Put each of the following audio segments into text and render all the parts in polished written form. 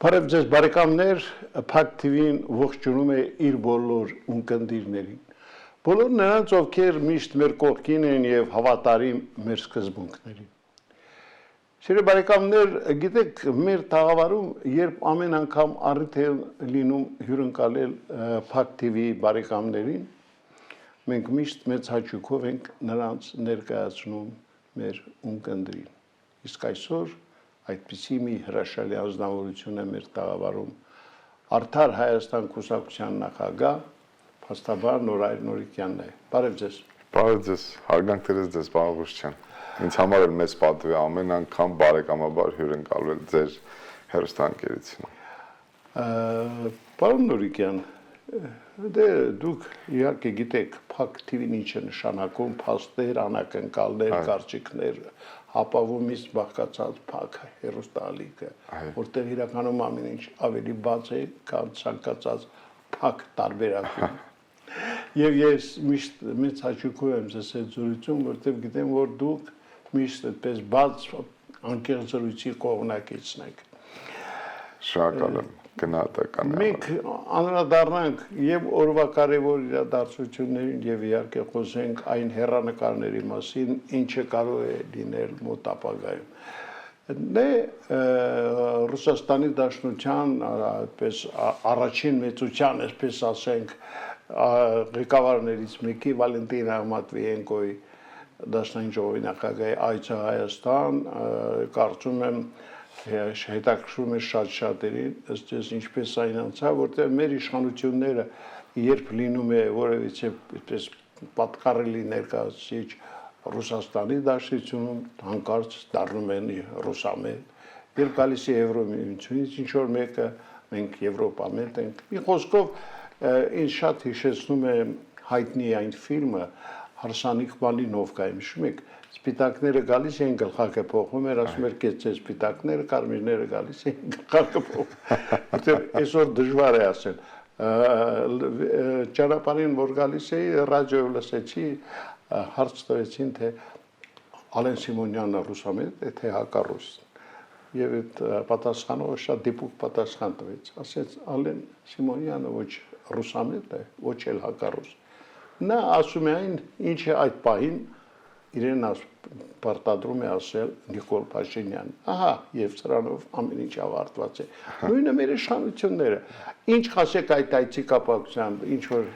Բարև ձեզ բարեկամներ, Փակ TV-ն ողջունում է իր բոլոր ունկնդիրներին։ Բոլոր նրանց, ովքեր միշտ մեր կողքին են եւ հավատարիմ մեր սկզբունքներին։ Սիրելի բարեկամներ, գիտեք, մեր տաղավարում, երբ ամեն անգամ առիթ է լինում հյուրընկալել Փակ TV բարեկամներին, մենք միշտ մեծ հաճույքով ենք նրանց ներկայացնում մեր ունկնդրին։ Իսկ այսօր այդպիսի մի հրաշալի ազնվորություն է մեր տաղավարում Արդար Հայաստան կուսակցության նախագահ փաստաբան Նորայր Նորիկյանն է։ Բարև ձեզ։ Բարև ձեզ, հարգանք տերես ձեզ, պարոն Ղուշչյան։ Ինձ համար էլ մեծ պատիվ է ամեն անգամ բարեկամաբար հյուրընկալվել ձեր հեռուստաընկերությունում։ Պարոն Նորիկյան, դե դուք իհարկե գիտեք Փակ TV-ն ինչ է նշանակում, փաստեր, անակնկալներ, կարծիքներ, ապավումից բաղկացած Փակ հեռուստաալիքը, որտեղ իրականում ամեն ինչ ավելի բաց է, քան ցանկացած Փակ տարբերակում։ Եվ ես միշտ մեծ հաճույքով եմ ձեզ այդ զրույցում, որտեղ գիտեմ, որ դուք միշտ այդպես բաց անկեղծ զրույցի կողմնակիցն եք։ Շնորհակալ եմ, գնահատական եմ։ Մենք անդրադառնանք եւ օրվա կարևոր իրադարձություններին եւ իհարկե խոսենք այն հեռանկարների մասին, ինչը կարող է լինել մոտ ապագայում։ Դե Ռուսաստանի Դաշնության այդպես առաջին մեծության, այսպես ասենք, ղեկավարներից մեկի Վալենտին Աղմատվիենկոյի Դաշնային ժողովի նախագահի այցը Հայաստան, կարծում եմ հետաքրքրում է շատ-շատերին, ըստ ես ինչպես այն անցավ, որտեղ մեր իշխանությունները երբ լինում է որևիցե այդպես պատկառելի ներկայացուցիչ Ռուսաստանի Դաշնությունում, հանկարծ դառնում են ռուսամետ, երբ գալիս է Եվրոմիությունից ինչ որ մեկը, մենք Եվրոպամետ ենք։ Մի խոսքով ինձ շատ հիշեցնում է հայտնի այն ֆիլմը Հարսանիք Մալինովկայի, հիշում եք, սպիտակները գալիս են գլխարկը փոխում էր, ասում էր կեցցե սպիտակները, կարմիրները գալիս են գլխարկը փոխում։ Որտեղ այսօր դժվար է ասել։ Ճանապարհին որ գալիս էի, ռադիոյով լսեցի, հարց տվեցին, թե Ալեն Սիմոնյանը ռուսամետ է, թե հակառուս։ Եվ այդ պատասխանողը շատ դիպուկ պատասխան տվեց։ Ասեց Ալեն Սիմոնյանը ոչ ռուսամետ է, ոչ էլ հակառուս։ Նա ասում է այն, ինչը այդ պահին իրեն պարտադրում է ասել Նիկոլ Փաշինյան։ Ահա, եւ սրանով ամեն ինչ ավարտված է։ Նույնը մեր իշխանությունները։ Ինչ ասեք այդ այցի կապակցությամբ, ինչ որ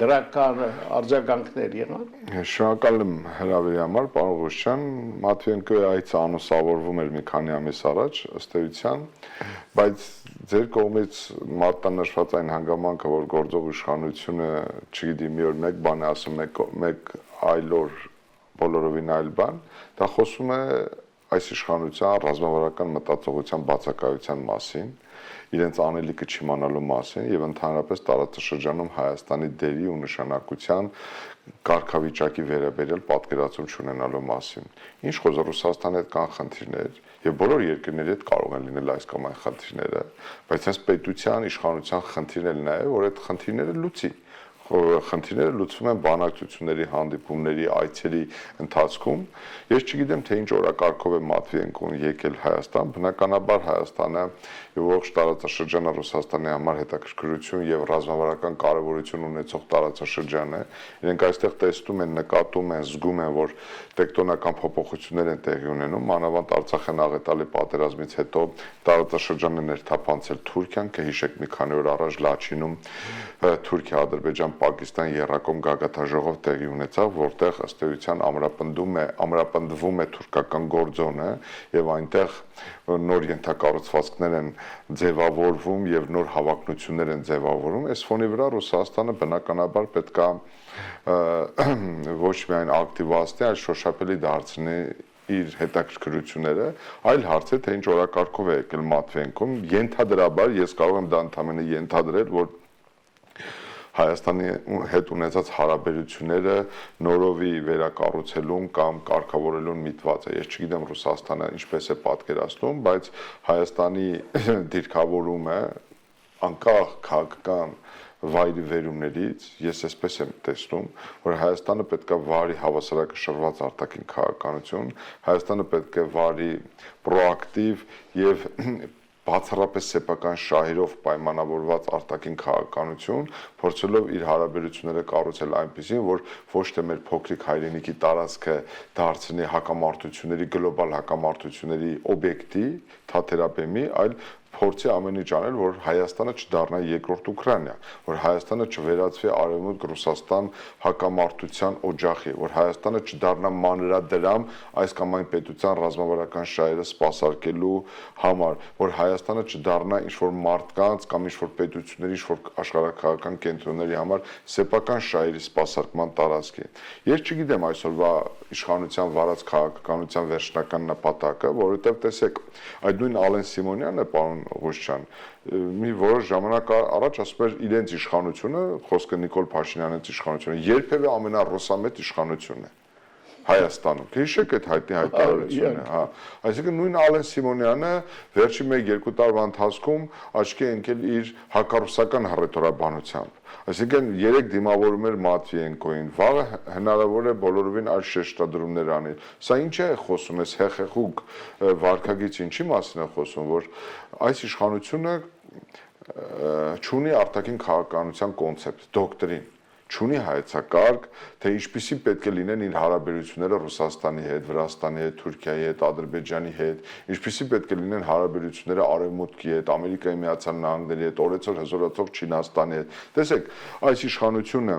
դրական արձագանքներ եղան։ Շնորհակալ եմ հրավերի համար, պարոն Ղուշչյան, Մատվիենկոյի այցը անուսավորվում էր մի քանի ամիս առաջ, ըստ էության, բայց ձեր կողմից մարտանշված այն հանգամանքը, որ գործող իշխանությունը, չգիտի, մի օր մեկ բան է ասում, մեկ այլ օր բոլորովին այլ բան, դա խոսում է այս իշխանության ռազմավարական մտածողության բացակայության մասին, իրենց անելիքը չիմանալու մասին եւ ընդհանրապես տարածաշրջանում Հայաստանի դերի ու նշանակության կարգավիճակի վերաբերյալ պատկերացում չունենալու մասին։ Ինչ խոսքը Ռուսաստանի հետ կան խնդիրներ եւ բոլոր երկրների հետ կարող են լինել այս կամ այն խնդիրները, բայց հենց պետության իշխանության խնդիրն էլ նա է, որ այդ խնդիրները լուծի։ Խնդիրները լուծվում են բանակցությունների, հանդիպումների, այցերի ընթացքում։ Ես չգիտեմ, թե ինչ օրակարգով է Մատվիենկոն եկել Հայաստան, բնականաբար Հայաստանը եւ ողջ տարածաշրջանը Ռուսաստանի համար հետաքրքրություն եւ ռազմավարական կարեւորություն ունեցող տարածաշրջան է։ Իրենք այստեղ տեսնում են, նկատում են, զգում են, որ տեկտոնական փոփոխություններ են տեղի ունենում, մանավանդ Արցախյան աղետալի պատերազմից հետո տարածաշրջանը ներթափանցել Թուրքիան, կհիշեք մի քանի օր առաջ Լաչինում Թուրքիա, Ադրբեջան, Պակիստան երրակոմ գագաթաժողով տեղի ունեցավ, որտեղ ըստ էության ամրապնդվում է թուրքական գործոնը եւ այնտեղ նոր ենթակառուցվածքներ են ձևավորվում եւ նոր հավակնություններ են ձևավորվում։ Այս ֆոնի վրա Ռուսաստանը բնականաբար պետքա ոչ միայն ակտիվացնի, այլ շոշափելի դարձնի իր հետաքրքրությունները, այլ հարց է, թե ինչ օրակարգով է եկել Մատվիենկոն, ենթադրաբար ես կարող եմ դա ընդհանրապես ենթադրել, որ Հայաստանի հետ ունեցած հարաբերությունները նորովի վերակառուցելուն կամ կարգավորելուն միտված է։ Ես չգիտեմ Ռուսաստանը ինչպես է պատկերացնում, բայց Հայաստանի դիրքավորումը անկախ քաղաքական վայրի վերումներից ես այսպես եմ տեսնում, որ Հայաստանը պետք է վարի հավասարակշռված արտաքին քաղաքականություն, Հայաստանը պետք է վարի պրոակտիվ եւ բացառապես սեփական շահերով պայմանավորված արտաքին քաղաքականություն, փորձելով իր հարաբերությունները կառուցել այնպեսին, որ ոչ թե մեր փոքրիկ հայրենիքի տարածքը դարձնի հակամարտությունների գլոբալ հակամարտությունների օբյեկտի, թատերաբեմի, այլ փորձի ամեն ինչ անել, որ Հայաստանը չդառնա երկրորդ Ուկրաինա, որ Հայաստանը չվերածվի Արևմուտք Ռուսաստան հակամարտության օջախի, որ Հայաստանը չդառնա մանրադրամ այս կամ այն պետության ռազմավարական շահերը սպասարկելու համար, որ Հայաստանը չդառնա ինչ-որ մարդկանց կամ ինչ-որ պետությունների, ինչ-որ աշխարհակաղակական կենտրոնների համար սեփական շահերի սպասարկման տարածքի։ Ես չգիտեմ այսօրվա իշխանության վարած քաղաքականության վերջնական նպատակը, որովհետև տեսեք, այդ նույն Ալեն Սիմոնյանը, պարոն Ղուշչյան, մի որոշ ժամանակ առաջ ասում էր իրենց իշխանությունը, խոսքը Նիկոլ Փաշինյանից իշխանությունը, երբևէ ամենառուսամետ իշխանությունն է Հայաստանում։ Հիշեք այդ հայտնի հայտարարությունը, հա։ Այսինքն նույն Ալեն Սիմոնյանը վերջի 1-2 տարվա ընթացքում աչքի ընկել իր հակառուսական հռետորաբանությամբ։ Այսինքն երեք դիմավորում էր Մատվիենկոին, վաղը հնարավոր է բոլորովին այլ շեշտադրումներ անել։ Սա ինչ է խոսում, այս հեղեղուկ վարքագիծ ինչի մասին է խոսում, որ այս իշխանությունը չունի արտաքին քաղաքականության կոնցեպտ, դոկտրին, չունի հայեցակարգ, թե ինչպիսի պետք է լինեն իր հարաբերությունները Ռուսաստանի հետ, Վրաստանի հետ, Թուրքիայի հետ, Ադրբեջանի հետ, ինչպիսի պետք է լինեն հարաբերությունները Արևմուտքի հետ, Ամերիկայի Միացյալ Նահանգների հետ, օրեցօր հզորացող Չինաստանի հետ։ Տեսեք, այս իշխանությունը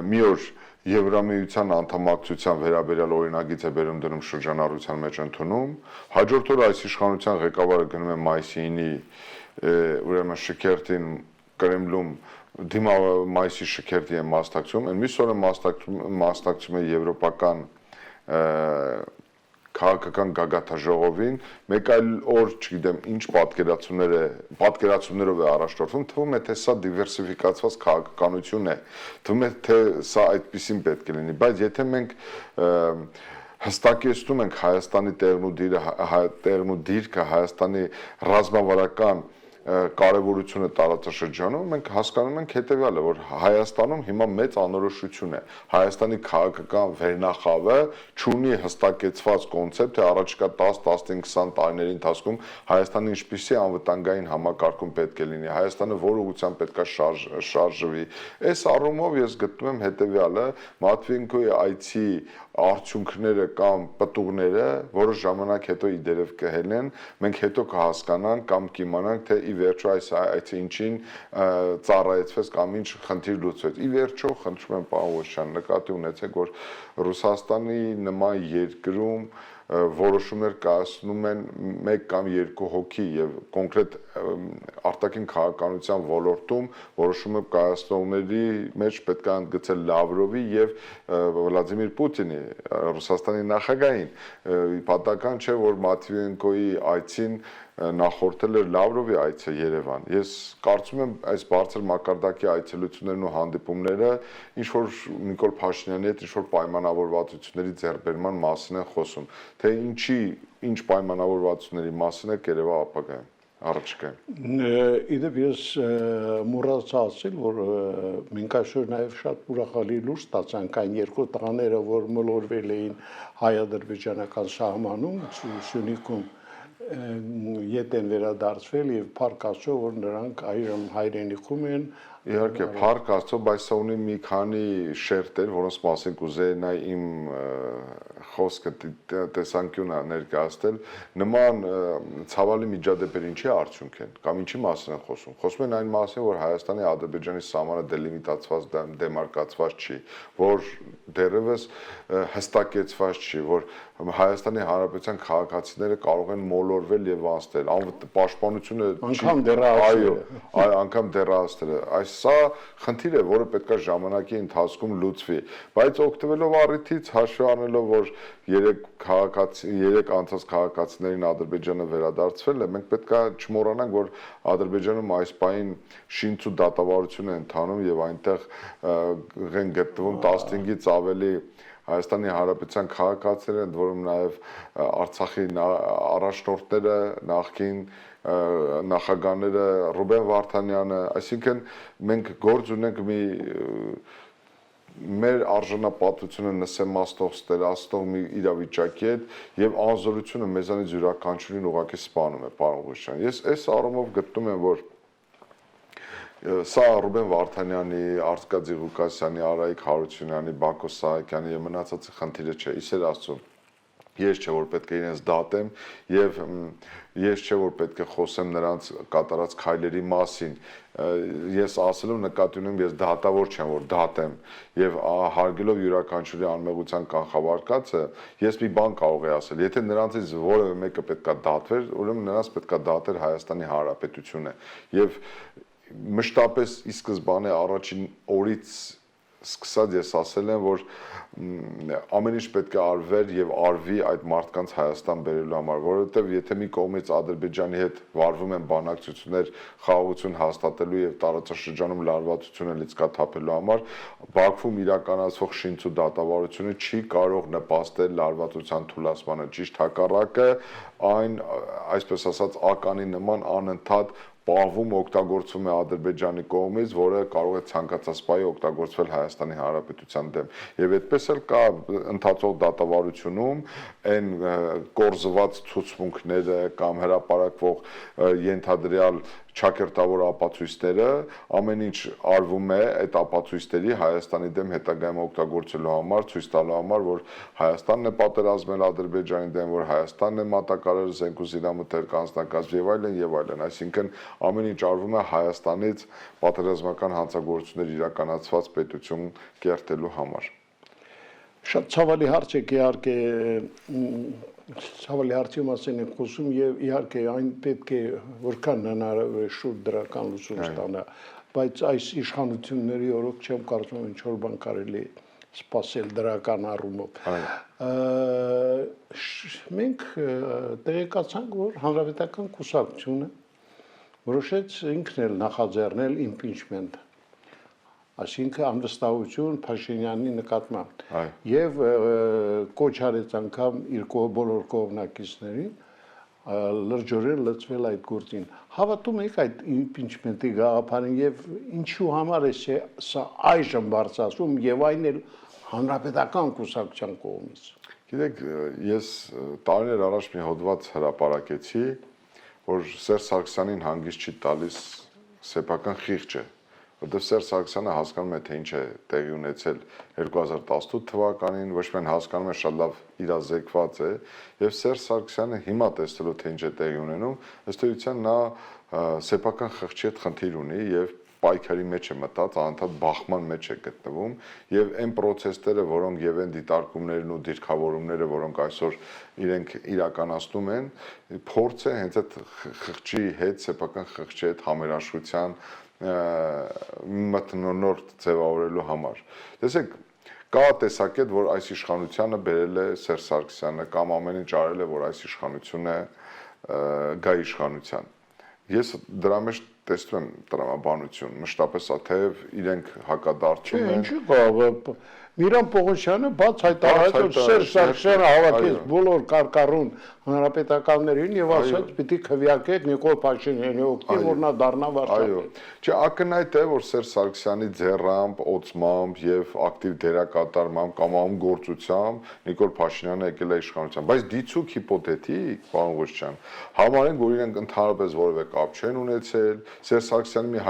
մի օր Եվրամիության անդամակցության վերաբերյալ օրինագիծ է բերում դնում շրջանառության մեջ ընդունում, հաջորդ օր այս իշխանության ղեկավարը գնում է մայիսի 9-ի ուրեմն շքերթին Կրեմլում մայիսի շքերթի է մասնակցում, այն մյուս օրը մասնակցում է եվրոպական քաղաքական գագաթաժողովին, մեկ այլ օր, չգիտեմ, ինչ պատկերացումներով է առաջնորդվում, թվում է, թե սա դիվերսիֆիկացված քաղաքականություն է, թվում է, թե սա այդպեսին պետք է լինի, բայց եթե մենք հստակեցնում ենք Հայաստանի տեղն ու դիրքը, Հայաստանի ռազմավարական կարևորությունը տարածաշրջանում, մենք հասկանում ենք հետևյալը, որ Հայաստանում հիմա մեծ անորոշություն է։ Հայաստանի քաղաքական վերնախավը չունի հստակեցված կոնցեպտ, թե առաջիկա 10-15-20 տարիների ընթացքում Հայաստանը ինչպիսի անվտանգային համակարգում պետք է լինի, Հայաստանը որ ուղղությամբ պետք է շարժվի։ Այս առումով ես գտնում եմ հետևյալը, Մատվիենկոյի այցի արդյունքները կամ պտուղները որոշ ժամանակ հետո իդերև կհելեն, մենք հետո կհասկանանք կամ կիմանանք, թե ի վերջո այս ինչին ծառայեցվեց կամ ինչ խնդիր լուծվեց։ Ի վերջո խնդրում եմ պարոն Ղուշչյան, նկատի ունեցեք, որ Ռուսաստանի նման երկրում որոշումներ կայացնում են 1 կամ 2 հոգի եւ կոնկրետ արտաքին քաղաքականության ոլորտում որոշումը կայացնողների մեջ պետք է ընդգծել Լավրովի եւ Վլադիմիր Պուտինի, Ռուսաստանի նախագահին։ Պատահական չէ, որ Մատվիենկոյի այցին նախորդել էր Լավրովի այցը Երևան։ Ես կարծում եմ այս բարձր մակարդակի այցելություններն ու հանդիպումները ինչ որ Նիկոլ Փաշինյանի հետ ինչ որ պայմանավորվածությունների ձեռբերման մասին են խոսում, թե ինչ պայմանավորվածությունների մասին է կերևա ապագայում, առաջիկայում։ Իդեպ ես մոռացա ասել, որ մենք այսօր նաև շատ ուրախալի լույս ստացանք այն երկու տղաները, որ մոլորվել էին հայ-ադրբեջանական սահմանում Սյունիքում ետ են վերադարձվել եւ փառք Աստծո, որ նրանք այժմ հայրենիքում են։ Իհարկե, փառք Աստծո, բայց սա ունի մի քանի շերտեր, որոնց մասին կուզեի նա իմ խոսքը տեսանկյունը ներկայացնել, նման ցավալի միջադեպեր ինչի արդյունք են կամ ինչի մասին են խոսում։ Խոսում են այն մասին, որ Հայաստանի Ադրբեջանի սահմանը դելիմիտացված, դեմարկացված չի, որ դեռևս հստակեցված չի, որ Հայաստանի Հանրապետության քաղաքացիները կարող են մոլորվել եւ անցնել, պաշտպանությունը անգամ դեռահասները, այո, անգամ դեռահասները։ Այս սա խնդիր է, որը պետք է ժամանակի ընթացքում լուծվի, բայց օգտվելով առիթից, հաշվի առնելով, որ 3 անցած քաղաքացիներին Ադրբեջանը վերադարձվել է, մենք պետք է չմոռանանք, որ Ադրբեջանում այս պահին շինց ու դատավարություն է ընթանում եւ այնտեղ են գտնվում 15-ից ավելի Հայաստանի Հանրապետության քաղաքացիներ, ընդ որում նաև Արցախի առաջնորդները, նախկին նախագահները Ռուբեն Վարդանյանը, այսինքն մենք գործ ունենք մի մեր արժանապատվությունը նսեմաստող, ստերաստող մի իրավիճակի հետ եւ անզորությունը մեզանից յուրաքանչյուրին ուղղակի սպանում է, պարոն Ղուշյան։ Ես այս առումով գտնում եմ, որ սա Ռուբեն Վարդանյանի, Արտկադի Ղուկասյանի, Արայիկ Հարությունյանի, Բակո Սահակյանի եւ մնացածի խնդիրը չէ, իսեր Աստծո։ Ես չէ որ պետք է իրենց դատեմ եւ ես չէ որ պետք է խոսեմ նրանց կատարած քայլերի մասին։ Ես ասելով նկատի ունեմ, ես դատավոր չեմ որ դատեմ եւ հարգելով յուրաքանչյուրի անմեղության կանխավարկածը, ես մի բան կարող եմ ասել, եթե նրանցից որևէ մեկը պետքա դատվեր, ուրեմն նրանց պետքա դատեր Հայաստանի Հանրապետությունը եւ մշտապես ի սկզբանե առաջին օրից սկսած ես ասել եմ, որ ամեն ինչ պետք է արվեր եւ արվի այդ մարդկանց Հայաստան բերելու համար, որովհետեւ եթե մի կողմից Ադրբեջանի հետ վարվում են բանակցություններ խաղաղություն հաստատելու եւ տարածաշրջանում լարվածությունը լիցքաթափելու համար, Բաքվում իրականացվող շինց ու դատավարությունը չի կարող նպաստել լարվածության թուլացմանը, ճիշտ հակառակը, այն այսպես ասած ականի նման անընդհատ պահվում օգտագործվում է Ադրբեջանի կողմից, որը կարող է ցանկացած պահի օգտագործվել Հայաստանի Հանրապետության դեմ։ Եվ այդպես էլ կա ընթացող դատավարությունում այն կորզված ցուցմունքները կամ հրապարակվող ենթադրյալ ճակերտավոր ապացույցները, ամեն ինչ արվում է այդ ապացույցների Հայաստանի դեմ հետագայում օգտագործելու համար, ցույց տալու համար, որ Հայաստանն է պատերազմել Ադրբեջանի դեմ, որ Հայաստանն է մատակարարել զենք ու զինամթեր կանցնակազմ եւ այլն եւ այլն, այսինքն ամեն ինչ արվում է Հայաստանից պատերազմական հանցագործություններ իրականացված պետություն կերտելու համար։ Շատ ցավալի հարց է իհարկե ցավալի հարցի մասին եմ խոսում եւ իհարկե այն պետք է որքան հնարավոր է շուտ դրական լուծում ստանա, բայց այս իշխանությունների օրոք չեմ կարծում ինչ որ բան կարելի սպասել դրական առումով։ Մենք տեղեկացանք, որ Հանրապետական կուսակցությունը որոշեց ինքն էլ նախաձեռնել impeachment, այսինքն անվստահություն Փաշինյանի նկատմամբ եւ կոչ արեց անգամ իր բոլոր կողմնակիցներին լրջորեն լծվել այդ գործին։ Հավատում եք այդ impeachment-ի գաղափարին եւ ինչու համար է սա այժմ բարձրացում եւ այն էլ Հանրապետական կուսակցության կողմից։ Գիտեք, ես տարիներ առաջ մի հոդված հրապարակեցի, որ Սերժ Սարգսյանին հանգիստ չի տալիս սեփական խիղճը, որտեղ Սերժ Սարգսյանը հասկանում է, թե ինչ է տեղի ունեցել 2018 թվականին, ոչ միայն հասկանում է, շատ լավ իրազեկված է, եւ Սերժ Սարգսյանը հիմա տեսնելով, թե ինչ է տեղի ունենում, ըստ էության նա սեփական խղճի հետ խնդիր ունի եւ պայքարի մեջ է մտած, անընդհատ բախման մեջ է գտնվում եւ այն process-ները, որոնք եւ այն դիտարկումներն ու դիրքավորումները, որոնք այսօր իրենք իրականացնում են, փորձ է հենց այդ խղճի հետ, սեփական խղճի հետ համերաշխության մթնոլորտ ձևավորելու համար։ Տեսեք, կա տեսակետ, որ այս իշխանությանը բերել է Սերժ Սարգսյանը կամ ամեն ինչ արել է, որ այս իշխանությունը գա իշխանության։ Ես դրա մեջ տեսնում եմ տրամաբանություն, մշտապես թեև իրենք հակադարձում են։ Ինչու՞ կարող Միրան Պողոսյանը բաց հայտարարեց, որ Սերժ Սարգսյանը հավաքեց բոլոր կարկառուն հանրապետականներին եւ ասաց՝ պիտի քվեարկեք Նիկոլ Փաշինյանի օգտին, որ նա դառնա վարչապետ։ Չէ, ակնհայտ է, որ Սերժ Սարգսյանի ձեռամբ, օծմամբ եւ ակտիվ դերակատարմամբ կամ ամգործությամբ Նիկոլ Փաշինյանը եկել է իշխանության, բայց դիցուք հիպոթետիկ, պարոն Ղուշյան, համարենք, որ իրենք ընդհանրապես որևէ կապ չեն ունեցել։ Սերժ Սարգսյանի մի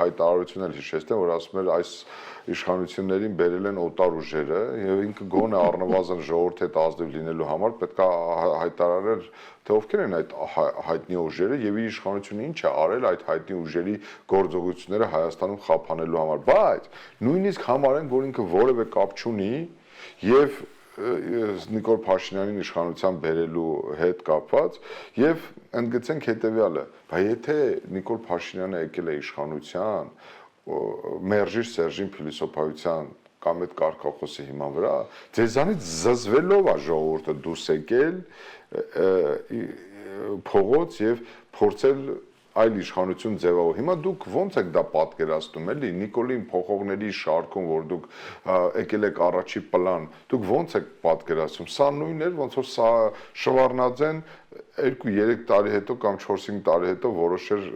հայտարարություն էլ հիշեցնեմ, որ ասում էր այս իշխանություններին բերել են օտար ուժերը եւ ինքը գոնե առնվազն ժողովրդի հետ ազդև լինելու համար պետք է հայտարարել, թե ովքեր են այդ հայտնի ուժերը եւ իր իշխանությունը ինչ է արել այդ հայտնի ուժերի գործողությունները Հայաստանում խափանելու համար, բայց նույնիսկ համարենք, որ ինքը որևէ կապ չունի եւ Նիկոլ Փաշինյանին իշխանության բերելու հետ կապված եւ ընդգծենք հետեւյալը, բայց եթե Նիկոլ Փաշինյանը եկել է իշխանության մերժիր Սերժին փիլիսոփայության կամ այդ կարգախոսի հիման վրա, ձեզանից զզվելով է ժողովուրդը դուրս եկել փողոց եւ փորձել այլ իշխանություն ձևավորել։ Հիմա դուք ո՞նց եք դա պատկերացնում, էլի Նիկոլին փոխողների շարքում, որ դուք եկել եք առաջի պլան, դուք ո՞նց եք պատկերացնում։ Սա նույնն էր, ոնց որ սա Շևարդնաձեն 2-3 տարի հետո կամ 4-5 տարի հետո որոշեր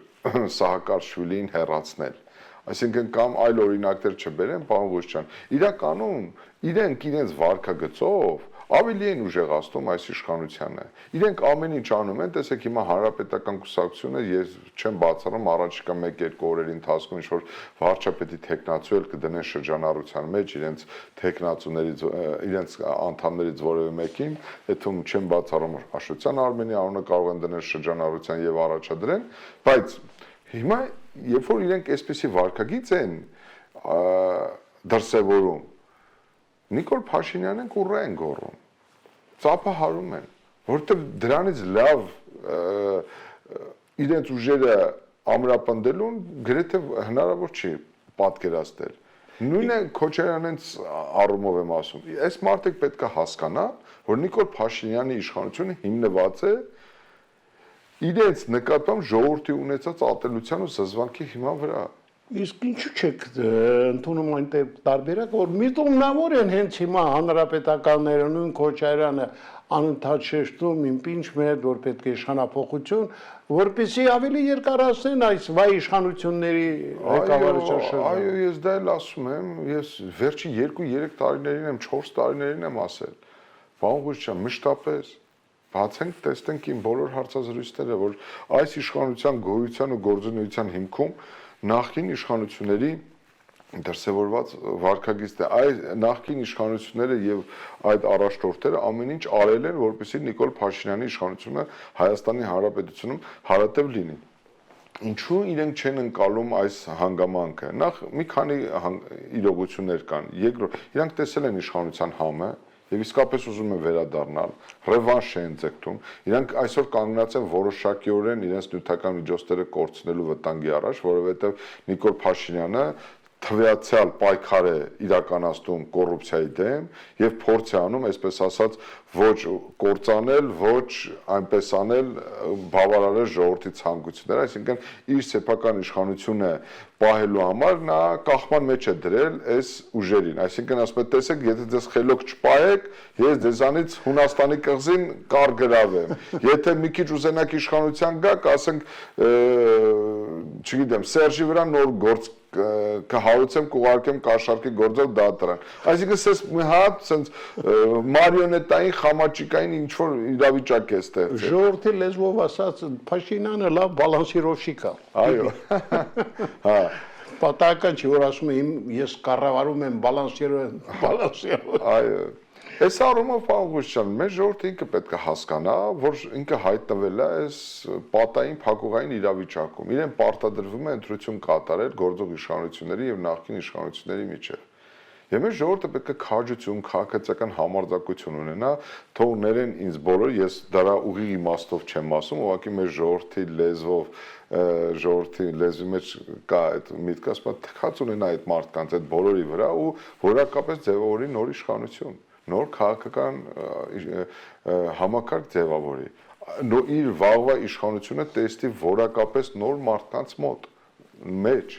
Սահակաշվիլիին հեռացնել։ Այսինքն կամ այլ օրինակներ չբերեմ, պարոն Ղուշյան, իրականում իրենց վարքագծով ավելի են ուժեղացնում այս իշխանությանը։ Իրենք ամեն ինչ անում են, տեսեք հիմա հանրապետական կուսակցությունը, ես չեմ բացառում առաջիկա 1-2 օրերի ընթացքում ինչ որ վարչապետի տեխնացու էլ կդնեն շրջանառության մեջ իրենց տեխնացուներից, իրենց անդամներից որևէ մեկին, այդում չեմ բացառում Աշոտյան Արմենի անունը կարող են դնել շրջանառության եւ առաջադրեն, բայց հիմա երբ որ իրենք այսպեսի վարքագիծ են դրսևորում, Նիկոլ Փաշինյանն կուռա են գոռում, ծափահարում են, որովհետև դրանից լավ իրենց ուժերը ամրապնդելուն գրեթե հնարավոր չի պատկերացնել։ Նույնը Քոչարյանից առումով եմ ասում։ Այս մարդիկ պետք է հասկանա, որ Նիկոլ Փաշինյանի իշխանությունը հիմնված է իրենց նկատմամբ ժողովրդի ունեցած ատելության ու զզվանքի հիման վրա։ Իսկ ինչու չեք ընդունում այնտեղ տարբերակ, որ միտումնավոր են հենց հիմա հանրապետականները, նույն Քոչարյանը անընդհատ շեշտում impinch մեր, որ պետք է իշխանափոխություն, որպեսզի ավելի երկարացնեն այս վայ իշխանությունների ղեկավարության շրջանը։ Այո, ես դա էլ ասում եմ, ես վերջի 2-3 տարիներին եմ, 4 տարիներին եմ ասել։ Պարոն Ղուշյան, մշտապես բացենք, տեսնենք իմ բոլոր հարցազրույցները, որ այս իշխանության գոյության ու գործունեության հիմքում նախկին իշխանությունների դրսևորված վարքագիծն է, այս նախկին իշխանությունները եւ այդ առաջնորդները ամեն ինչ արել են, որպեսզի Նիկոլ Փաշինյանի իշխանությունը Հայաստանի Հանրապետությունում հարատև լինի։ Ինչու իրենք չեն ընկալում այս հանգամանքը։ Նախ մի քանի իրողություններ կան։ Երկրորդ, իրանք տեսել են իշխանության համը եւ իսկապես ուզում են վերադառնալ, ռևանշ են ձգտում։ Իրանք այսօր կանգնած են որոշակիորեն իրենց նյութական միջոցները կորցնելու վտանգի առաջ, որովհետեւ Նիկոլ Փաշինյանը թվյացյալ պայքար է իրականացնում կոռուպցիայի դեմ եւ փորձ է անում, այսպես ասած, ոչ կործանել, ոչ այնպես անել բավարարել ժողովրդի ցանկությունները, այսինքն իր սեփական իշխանությունը պահելու համար նա կախման մեջ է դրել այս ուժերին, այսինքն ասում է, տեսեք, եթե ձեզ խելոք չպահեք, ես ձեզանից Հունաստանի կղզին կարգրավեմ, եթե մի քիչ ուզենաք իշխանության գաք, ասենք, չգիտեմ, Սերժի վրա նոր գործ կհարուցեմ, կուղարկեմ կաշառքի գործով դատարան։ Այսինքն սենց մի հատ սենց մարիոնետային խամաճիկային ինչ որ իրավիճակ է ստեղծել։ Ժողովրդի լեզվով ասած Փաշինյանը լավ բալանսիրովщик է։ Այո։ Հա։ Պատահական չի, որ ասում եմ ես կառավարում եմ բալանսիրով։ Այո։ Այս առումով պարոն Ղուշյան, մեր ժողովուրդը ինքը պետք է հասկանա, որ ինքը հայտնվել է այս պատային փակուղային իրավիճակում։ Իրեն պարտադրվում է ընտրություն կատարել գործող իշխանությունների եւ նախկին իշխանությունների միջեւ։ Եվ մեր ժողովուրդը պետք է քաջություն, քաղաքացիական համարձակություն ունենա, թող ներեն ինձ բոլոր, ես դրա ուղիղ իմաստով չեմ ասում, ուղղակի մեր ժողովրդի լեզվով, ժողովրդի լեզվի մեջ կա այդ միտքը, ասում թքած ունենա այդ մարդկանց այդ բոլորի վրա ու որակապես ձևավորի նոր իշխանություն, նոր քաղաքական համակարգ ձևավորի, իր վաղվա իշխանությունը տեսնի որակապես նոր մարդկանց մոտ մեջ։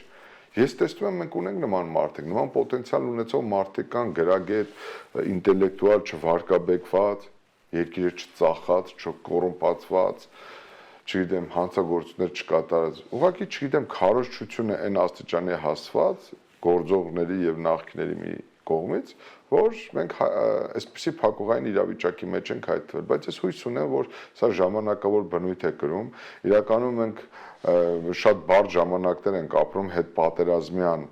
Ես տեսնում եմ մենք ունենք նման մարդիկ, նման պոտենցիալ ունեցող մարդիկ կան գրագետ, ինտելեկտուալ չվարկաբեկված, երկիրը չծախած, չկոռումպացված, չգիտեմ, հանցագործություններ չկատարած։ Ուղղակի չգիտեմ, քարոզչությունը այն աստիճանի է հասված գործողների եւ նախկիների մի կողմից, որ մենք այսպիսի փակուղային իրավիճակի մեջ ենք հայտնվել, բայց ես հույս ունեմ, որ սա ժամանակավոր բնույթ է կրում։ Իրականում մենք շատ բարդ ժամանակներ ենք ապրում հետպատերազմյան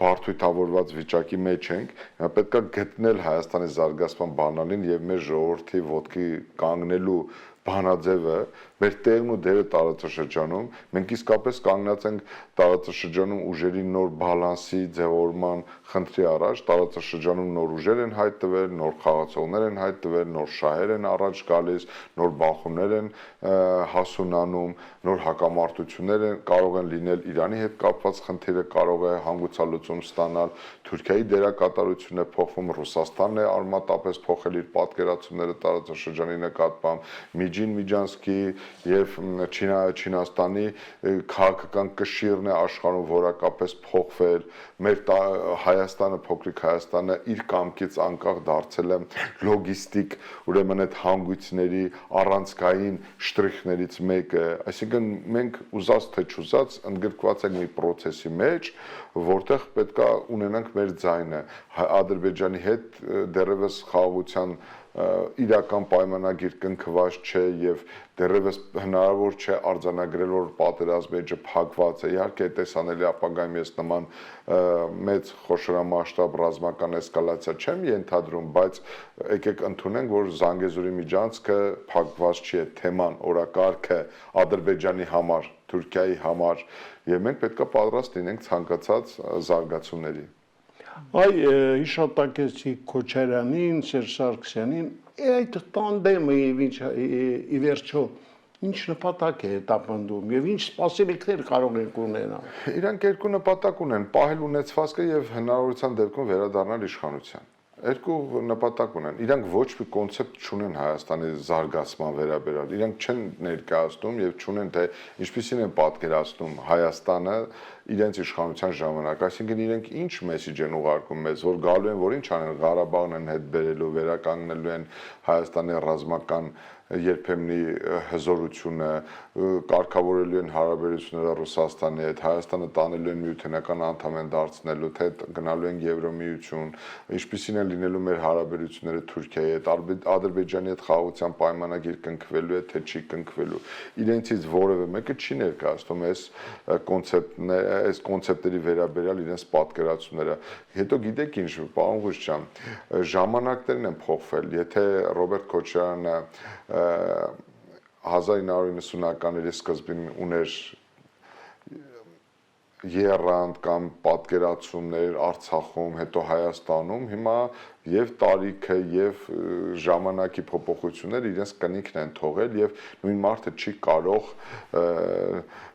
բարդույթավորված վիճակի մեջ ենք, պետք է գտնել Հայաստանի զարգացման բանալին եւ մեր ժողովրդի ոտքի կանգնելու բանաձևը, մեր տեղն ու դերը տարածաշրջանում, մենք իսկապես կանգնած ենք տարածաշրջանում ուժերի նոր բալանսի ձևավորման խնդրի առաջ, տարածաշրջանում նոր ուժեր են հայտնվել, նոր խաղացողներ են հայտնվել, նոր շահեր են առաջ գալիս, նոր բախումներ են հասունանում, նոր հակամարտություններ կարող են լինել, Իրանի հետ կապված խնդիրը կարող է հանգուցալուծում լուծում ստանալ, Թուրքիայի դերակատարությունն է փոխվում, Ռուսաստանն է արմատապես փոխել իր պատկերացումները տարածաշրջանի նկատմամբ, Միջինսկի եւ Չինաստանի քաղաքական կշիռն է աշխարհում որակապես փոխվել, մեր Հայաստանը, փոքրիկ Հայաստանը իր կամքից անկախ դարձել է լոգիստիկ, ուրեմն այդ հանգույցների առանցքային շտրիխներից մեկը, այսինքն մենք ուզած թե չուզած ընդգրկված ենք մի process-ի մեջ, որտեղ պետքա ունենանք մեր ձայնը, Ադրբեջանի հետ դեռևս խաղաղության իրական պայմանագիր կնքված չէ եւ դեռևս հնարավոր չէ արձանագրել որ պատերազմի էջը փակված է իհարկե տեսանելի ապագայում ես նման մեծ խոշորամասշտաբ ռազմական էսկալացիա չեմ ենթադրում բայց եկեք ընդունենք որ Զանգեզուրի միջանցքը փակված չի է թեման օրակարգը Ադրբեջանի համար Թուրքիայի համար եւ մենք պետքա պատրաստ լինենք ցանկացած զարգացումների Այ հիշատակեցի Քոչարյանին, Սերժ Սարգսյանին, այդ տանդեմը ի վերջո ինչ նպատակ է հետապնդում եւ ինչ սպասելիքներ կարող են ունենալ։ Իրանք երկու նպատակ ունեն՝ պահել ունեցվածքը եւ հնարավորության դեպքում վերադառնալ իշխանության։ Երկու նպատակ ունեն։ Իրանք ոչ մի կոնցեպտ չունեն Հայաստանի զարգացման վերաբերյալ։ Իրանք չեն ներկայացնում եւ չունեն թե ինչպիսին են պատկերացնում Հայաստանը իրենց իշխանության ժամանակ, այսինքն իրենք ինչ մեսեջ են ուղարկում մեզ, որ գալու են, որ ինչ անեն, Ղարաբաղն են հետ բերելու, վերականգնելու են Հայաստանի ռազմական երբեմնի հզորությունը, կարգավորելու են հարաբերությունները Ռուսաստանի հետ, Հայաստանը տանելու են միութենական անդամ են դարձնելու, թե գնալու են Եվրոմիություն, ինչպիսին են լինելու մեր հարաբերությունները Թուրքիայի հետ, Ադրբեջանի հետ խաղաղության պայմանագիր կնքվելու է, թե չի կնքվելու։ Իրենցից որևէ մեկը չի ներկայացնում այս կոնցեպտերի վերաբերյալ իրենց պատկերացումները։ Հետո գիտեք ինչ, պարոն Ղուշյան, ժամանակներն են փոխվել, եթե Ռոբերտ Քոչարյանը 1990-ականների սկզբին ուներ եռանդ կամ պատկերացումներ Արցախում, հետո Հայաստանում, հիմա եւ տարիքը եւ ժամանակի փոփոխությունները իրենց կնիքն են թողել եւ նույն մարդը չի կարող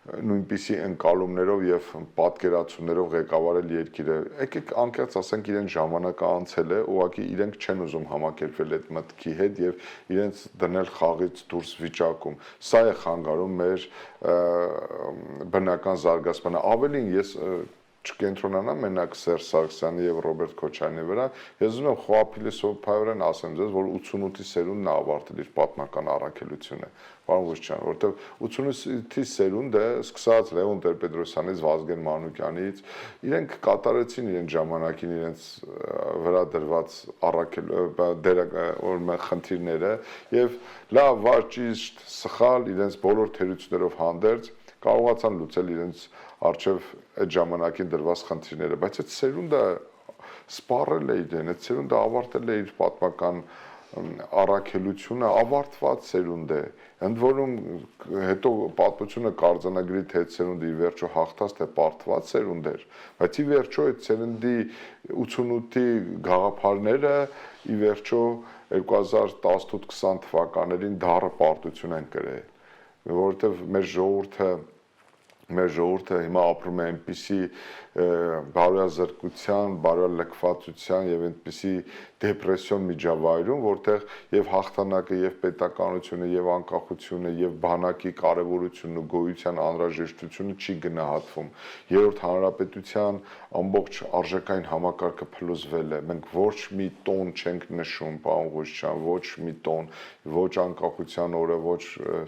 նույնպիսի ընկալումներով եւ պատկերացումներով ղեկավարել երկիրը։ Եկեք անկեղծ ասենք իրեն ժամանակը անցել է, ուղղակի իրենք չեն ուզում համակերպվել այդ մտքի հետ եւ իրենց դնել խաղից դուրս վիճակում։ Սա է խանգարում մեր բնական զարգացմանը։ Ավելին ես չկենտրոնանամ մենակ Սերժ Սարգսյանի եւ Ռոբերտ Քոչարյանի վրա, ես ուզում եմ խոհափիլիսոփայորեն ասեմ ձեզ, որ 88-ի սերունդն է ավարտել իր պատմական առաքելությունը, պարոն Ղուշյան, որտեղ 88-ի սերունդը սկսած Լևոն Տեր-Պետրոսյանից, Վազգեն Մանուկյանից, իրենք կատարեցին իրենց ժամանակին իրենց վրա դրված խնդիրները եւ լավ, վար, ճիշտ, սխալ իրենց բոլոր թերություններով հանդերձ կարողացան լուծել իրենց արժև այդ ժամանակին դրված խնդիրները, բայց այդ սերունդը սպառել է իրեն, այդ սերունդը ավարտել է իր պատմական առաքելությունը, ավարտված սերունդ է, ընդ որում հետո պատմությունը կարձանագրի թե այդ սերունդը ի վերջո հաղթած թե պարտված սերունդ էր, բայց ի վերջո այդ սերնդի 88-ի գաղափարները ի վերջո 2018-20 թվականներին դառը պարտություն են կրել, որովհետև մեր ժողովուրդը հիմա ապրում է այնպիսի բարոյազրկության, բարոյալքվածության եւ այնպիսի դեպրեսիոն միջավայրում, որտեղ եւ հաղթանակը եւ պետականությունը եւ անկախությունը եւ բանակի կարեւորությունն ու գոյության անհրաժեշտությունը չի գնահատվում։ Երրորդ հանրապետության ամբողջ արժեքային համակարգը փլուզվել է։ Մենք ոչ մի տոն չենք նշում, պարոն Ղուշյան, ոչ մի տոն, ոչ անկախության օրը, ոչ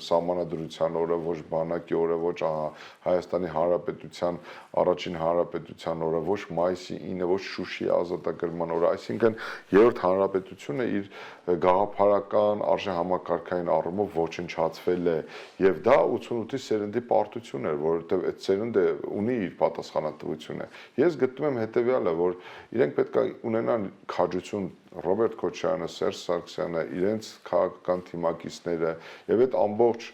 սահմանադրության օրը, ոչ բանակի օրը, ոչ Հայաստանի Հանրապետության առաջին հանրապետության օրը, ոչ մայիսի 9-ը, ոչ Շուշիի ազատագրման օրը, այսինքն երրորդ հանրապետությունը իր գաղափարական արժեհամակարգային առումով ոչնչացվել է եւ դա 88-ի սերնդի պարտություն էր, որովհետեւ այդ սերունդը ունի իր պատասխանատվությունը։ Ես գտնում եմ հետեւյալը, որ իրենք պետք է ունենան քաջություն Ռոբերտ Քոչարյանը, Սերժ Սարգսյանը, իրենց քաղաքական թիմակիցները եւ այդ ամբողջ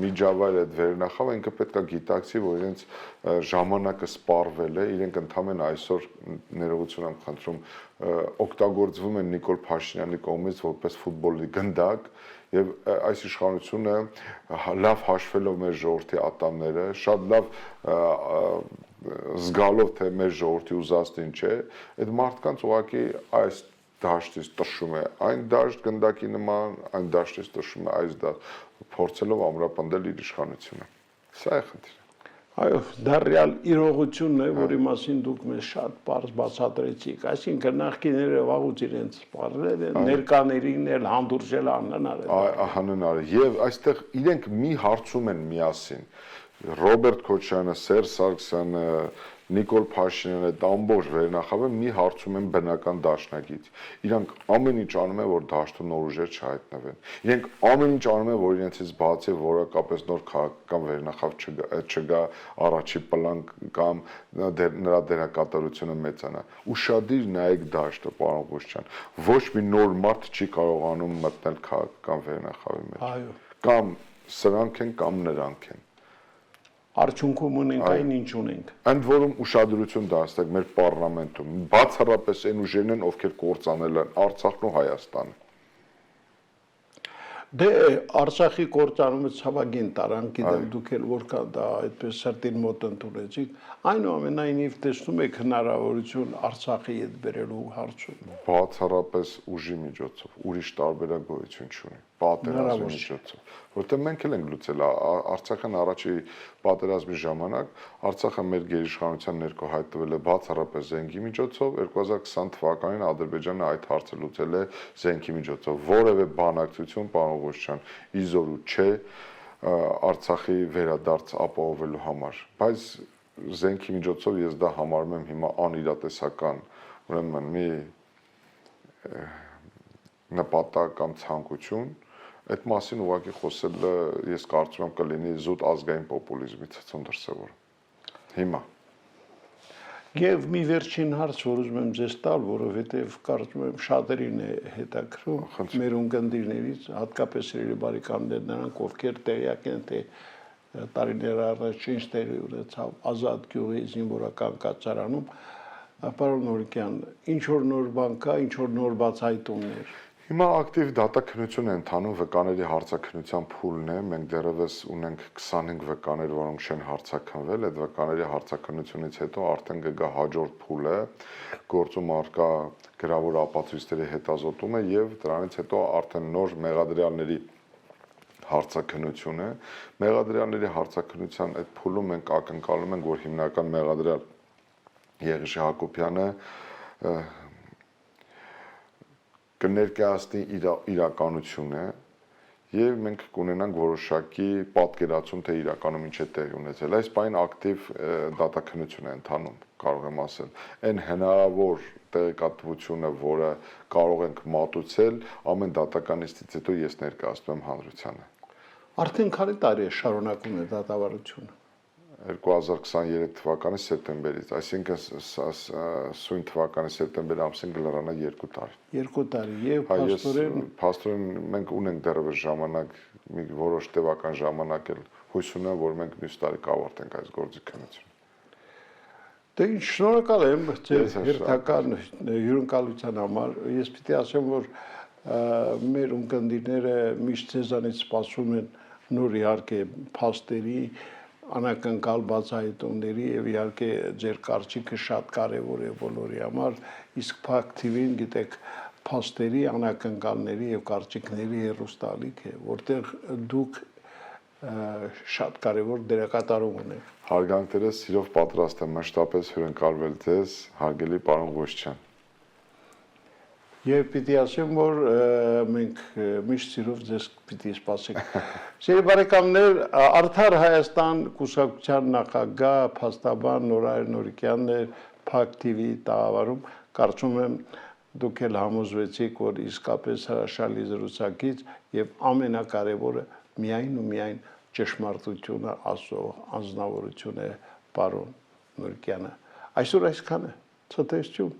միջավայրը վերնախավը ինքը պետք է գիտակցի, որ իրենց ժամանակը սպառվել է, իրենք ընդհանրեն այսօր ներողություն եմ խնդրում, օգտագործվում են Նիկոլ Փաշինյանի կողմից որպես ֆուտբոլի գնդակ եւ այս իշխանությունը լավ հաշվելով մեր ժողովրդի ատամները, շատ լավ զգալով թե մեր ժողովրդի ուզածն ինչ է, այդ մարդկանց ուղղակի այս դաշտից տշում է, այն դաշտ գնդակի նման, այն դաշտից տշում է այս դաշտ, փորձելով ամրապնդել իր իշխանությունը։ Սա է խնդիրը։ Այո, դա ռեալ իրողությունն է, որի մասին դուք մեզ շատ պարզ բացատրեցիք, այսինքն նախկիները վաղուց իրենց սպառել են, ներկաներին էլ հանդուրժել անհնար է։ Անհնար է, եւ այստեղ իրենք մի հարցում են միասին, Ռոբերտ Քոչարյանը, Սերժ Սարգսյանը, Նիկոլ Փաշինյանը, ամբողջ վերնախավը մի հարցում են բնական դաշնակից։ Իրանք ամեն ինչ անում են, որ դաշտում նոր ուժեր չհայտնվեն։ Իրենք ամեն ինչ անում են, որ իրենցից բացի որակապես նոր քաղաքական վերնախավ չգա առաջի պլան կամ նրա դերակատարությունը մեծանա։ Ուշադիր նայեք դաշտը, պարոն Ղուշյան, ոչ մի նոր մարդ չի կարողանում մտնել քաղաքական վերնախավի մեջ։ Այո։ Կամ սրանք են, կամ նրանք են։ Արդյունքում ունենք այն ինչ ունենք։ Ընդ որում ուշադրություն դարձեք մեր պարլամենտում, բացառապես այն ուժերն են, ովքեր կործանել են Արցախն ու Հայաստանը։ Դե Արցախի կործանումը ցավագին տարան, գիտեմ դուք էլ որքան դա այդպես սրտին մոտ ընդունեցիք, այնուամենայնիվ տեսնում եք հնարավորություն Արցախի հետ բերելու հարցում։ Բացառապես ուժի միջոցով, ուրիշ տարբերակ գոյություն չունի, պատերազմի միջոցով, որտեղ մենք էլ ենք լուծել Արցախյան առաջի պատերազմի ժամանակ Արցախը մեր գերիշխանության ներքո հայտնվել է բացառապես զենքի միջոցով, 2020 թվականին Ադրբեջանը այդ հարցը լուծել է զենքի միջոցով, որևէ բանակցություն, պարոն Ղուշյան, իզորու չէ Արցախի վերադարձ ապահովելու համար, բայց զենքի միջոցով ես դա համարում եմ հիմա անիրատեսական, ուրեմն մի նպատակ կամ ցանկություն, այդ մասին ուղղակի խոսելը ես կարծում եմ կլինի զուտ ազգային պոպուլիզմի ցցում դրսևորում։ Հիմա Եվ մի վերջին հարց, որ ուզում եմ ձեզ տալ, որովհետև կարծում եմ շատերին է հետաքրքրում մեր ունկնդիրներից, հատկապես սիրելի բարեկամներ, նրանք ովքեր տեղյակ են, թե տարիներ առաջ ինչ տեղի ունեցավ Ազատ գյուղի զինվորական կացարանում, պարոն Նորիկյան, ինչ որ նոր բան կա, ինչ որ նոր բացահայտումներ։ Հիմա ակտիվ դատաքննություն է ընթանում վկաների հարցաքննության փուլն է, մենք դեռևս ունենք 25 վկաներ, որոնք չեն հարցաքննվել, այդ վկաների հարցաքննությունից հետո արդեն կգա հաջորդ փուլը, գործում առկա գրավոր ապացույցների հետազոտումը եւ դրանից հետո արդեն նոր մեղադրյալների հարցաքննություն է։ Մեղադրյալների հարցաքննության այդ փուլում մենք ակնկալում ենք, որ հիմնական մեղադրյալ Եղիշի Հակոբյանը կներկայացնի իրականությունը եւ մենք կունենանք որոշակի պատկերացում, թե իրականում ինչ է տեղի ունեցել։ Այս բան ակտիվ դատաքննություն է ընթանում, կարող եմ ասել։ Այն հնարավոր տեղեկատվությունը, որը կարող ենք մատուցել, ամեն դատականիստից հետո ես ներկայացնում եմ հանրությանը։ Արդեն քանի տարի է շարունակում է դատավարությունը։ 2023 թվականի սեպտեմբերից, այսինքն սույն թվականի սեպտեմբեր ամսին կլրանա 2 տարի։ 2 տարի եւ փաստորեն մենք ունենք դեռևս ժամանակ, մի որոշ տևական ժամանակ էլ հույս ունեմ, որ մենք մյուս տարի կավարտենք այս գործիքնությունը։ Դե ինչ շնորհակալ եմ ձեր հերթական հյուրընկալության համար։ Ես պիտի ասեմ, որ մեր ունկնդիրները միշտ ցեզանից սպասում են նոր իհարկե փաստերի անակնկալ բացահայտումների եւ իհարկե ձեր կարծիքը շատ կարեւոր է բոլորի համար, իսկ Փակ TV-ն գիտեք փաստերի, անակնկալների եւ կարծիքների հեռուստալիք է, որտեղ դուք շատ կարեւոր դերակատարում ունեք։ Հարգանքներս սիրով պատրաստ եմ մշտապես հյուրընկալվել ձեզ, հարգելի պարոն Ղուշյան։ Եվ պիտի ասեմ, որ մենք միշտ սիրով ձեզ պիտի սպասենք։ Սիրելի բարեկամներ, Արդար Հայաստան կուսակցության նախագահ, փաստաբան Նորայր Նորիկյանն է Փակ TV-ի տաղավարում, կարծում եմ դուք էլ համոզվեցիք, որ իսկապես հրաշալի զրուցակից եւ ամենակարևորը միայն ու միայն ճշմարտությունը ասող անձնավորություն է պարոն Նորիկյանը։ Այսօր այսքանը, ցտեսություն։